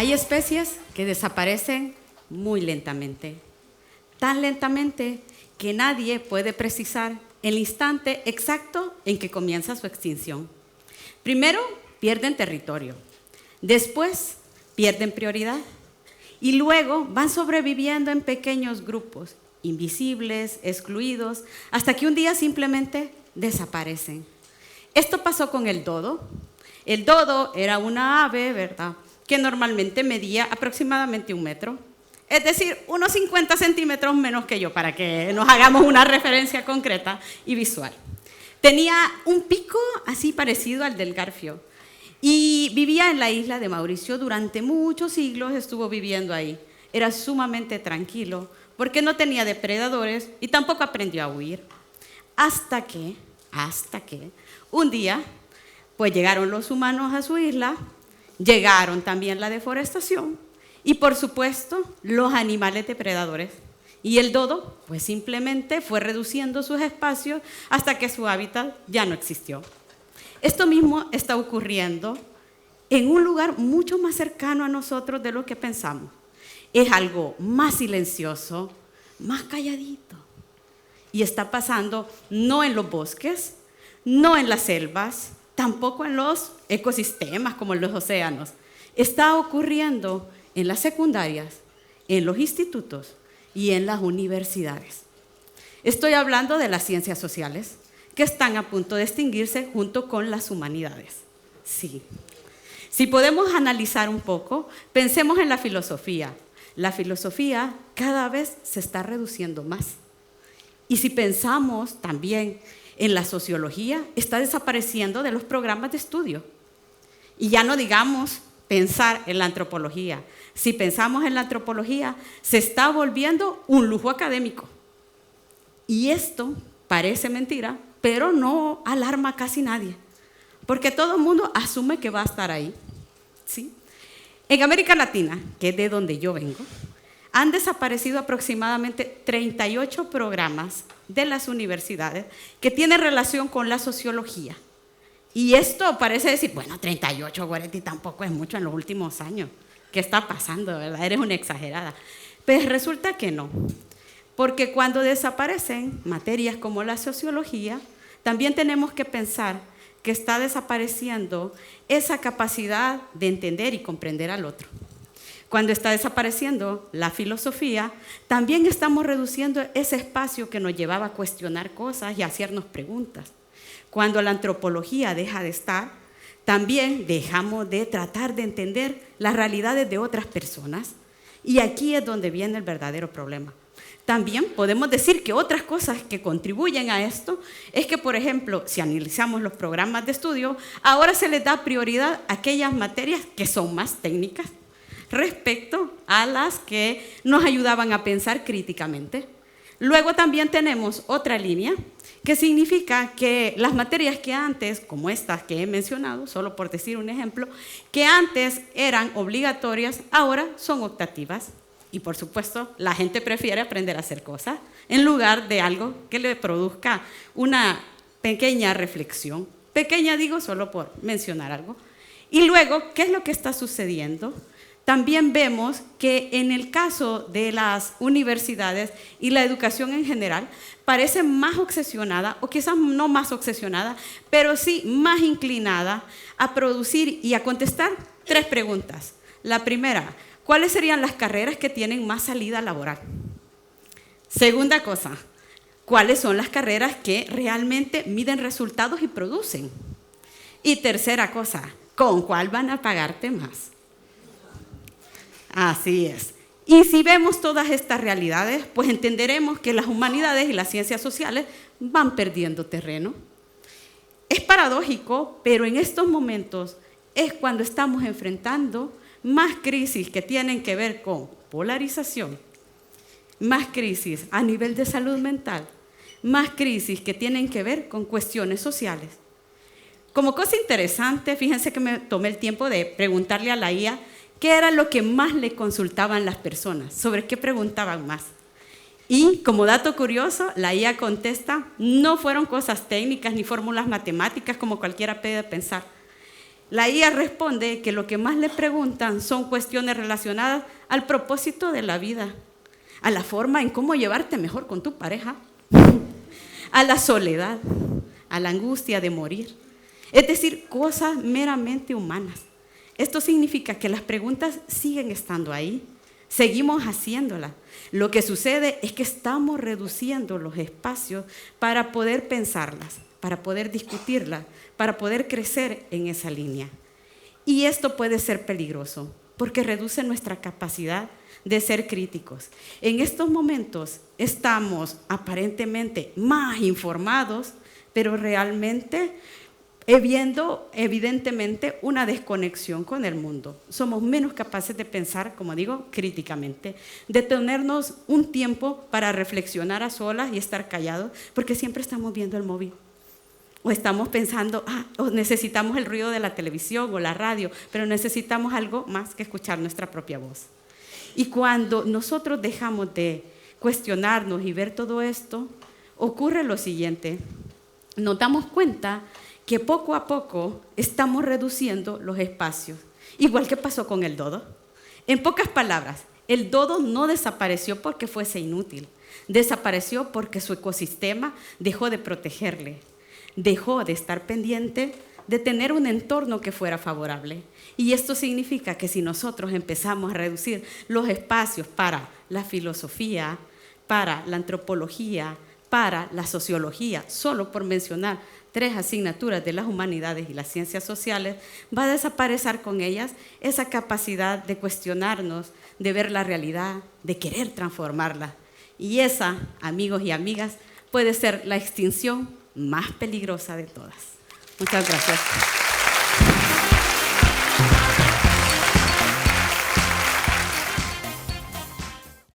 Hay especies que desaparecen muy lentamente, tan lentamente que nadie puede precisar el instante exacto en que comienza su extinción. Primero, pierden territorio, después pierden prioridad y luego van sobreviviendo en pequeños grupos, invisibles, excluidos, hasta que un día simplemente desaparecen. Esto pasó con el dodo. El dodo era una ave, ¿verdad?, que normalmente medía aproximadamente 1 metro. Es decir, unos 50 centímetros menos que yo, para que nos hagamos una referencia concreta y visual. Tenía un pico así parecido al del garfio y vivía en la isla de Mauricio durante muchos siglos, estuvo viviendo ahí. Era sumamente tranquilo porque no tenía depredadores y tampoco aprendió a huir. Hasta que un día, pues llegaron los humanos a su isla, llegaron también la deforestación y, por supuesto, los animales depredadores. Y el dodo, pues simplemente fue reduciendo sus espacios hasta que su hábitat ya no existió. Esto mismo está ocurriendo en un lugar mucho más cercano a nosotros de lo que pensamos. Es algo más silencioso, más calladito. Y está pasando no en los bosques, no en las selvas, tampoco en los ecosistemas como en los océanos. Está ocurriendo en las secundarias, en los institutos y en las universidades. Estoy hablando de las ciencias sociales, que están a punto de extinguirse junto con las humanidades. Sí. Si podemos analizar un poco, pensemos en la filosofía. La filosofía cada vez se está reduciendo más. Y si pensamos también en la sociología, está desapareciendo de los programas de estudio. Y ya no digamos pensar en la antropología. Si pensamos en la antropología, se está volviendo un lujo académico. Y esto parece mentira, pero no alarma a casi nadie, porque todo el mundo asume que va a estar ahí. ¿Sí? En América Latina, que es de donde yo vengo, han desaparecido aproximadamente 38 programas de las universidades que tienen relación con la sociología. Y esto parece decir, bueno, 38, Goretti, tampoco es mucho en los últimos años. ¿Qué está pasando, verdad? Eres una exagerada. Pues resulta que no, porque cuando desaparecen materias como la sociología, también tenemos que pensar que está desapareciendo esa capacidad de entender y comprender al otro. Cuando está desapareciendo la filosofía, también estamos reduciendo ese espacio que nos llevaba a cuestionar cosas y a hacernos preguntas. Cuando la antropología deja de estar, también dejamos de tratar de entender las realidades de otras personas. Y aquí es donde viene el verdadero problema. También podemos decir que otras cosas que contribuyen a esto es que, por ejemplo, si analizamos los programas de estudio, ahora se les da prioridad a aquellas materias que son más técnicas respecto a las que nos ayudaban a pensar críticamente. Luego también tenemos otra línea que significa que las materias que antes, como estas que he mencionado, solo por decir un ejemplo, que antes eran obligatorias, ahora son optativas. Y por supuesto, la gente prefiere aprender a hacer cosas en lugar de algo que le produzca una pequeña reflexión. Pequeña digo solo por mencionar algo. Y luego, ¿qué es lo que está sucediendo? También vemos que en el caso de las universidades y la educación en general, parece más obsesionada, o quizás no más obsesionada, pero sí más inclinada a producir y a contestar 3 preguntas. La primera, ¿cuáles serían las carreras que tienen más salida laboral? Segunda cosa, ¿cuáles son las carreras que realmente miden resultados y producen? Y tercera cosa, ¿con cuál van a pagarte más? Así es. Y si vemos todas estas realidades, pues entenderemos que las humanidades y las ciencias sociales van perdiendo terreno. Es paradójico, pero en estos momentos es cuando estamos enfrentando más crisis que tienen que ver con polarización, más crisis a nivel de salud mental, más crisis que tienen que ver con cuestiones sociales. Como cosa interesante, fíjense que me tomé el tiempo de preguntarle a la IA qué era lo que más le consultaban las personas, sobre qué preguntaban más. Y como dato curioso, la IA contesta, no fueron cosas técnicas ni fórmulas matemáticas como cualquiera puede pensar. La IA responde que lo que más le preguntan son cuestiones relacionadas al propósito de la vida, a la forma en cómo llevarte mejor con tu pareja, a la soledad, a la angustia de morir. Es decir, cosas meramente humanas. Esto significa que las preguntas siguen estando ahí, seguimos haciéndolas. Lo que sucede es que estamos reduciendo los espacios para poder pensarlas, para poder discutirlas, para poder crecer en esa línea. Y esto puede ser peligroso porque reduce nuestra capacidad de ser críticos. En estos momentos estamos aparentemente más informados, pero realmente viendo evidentemente una desconexión con el mundo. Somos menos capaces de pensar, como digo, críticamente, de tenernos un tiempo para reflexionar a solas y estar callados, porque siempre estamos viendo el móvil. O estamos pensando, o necesitamos el ruido de la televisión o la radio, pero necesitamos algo más que escuchar nuestra propia voz. Y cuando nosotros dejamos de cuestionarnos y ver todo esto, ocurre lo siguiente. Nos damos cuenta que poco a poco estamos reduciendo los espacios, igual que pasó con el dodo. En pocas palabras, el dodo no desapareció porque fuese inútil, desapareció porque su ecosistema dejó de protegerle, dejó de estar pendiente de tener un entorno que fuera favorable. Y esto significa que si nosotros empezamos a reducir los espacios para la filosofía, para la antropología, para la sociología, solo por mencionar 3 asignaturas de las humanidades y las ciencias sociales, va a desaparecer con ellas esa capacidad de cuestionarnos, de ver la realidad, de querer transformarla. Y esa, amigos y amigas, puede ser la extinción más peligrosa de todas. Muchas gracias.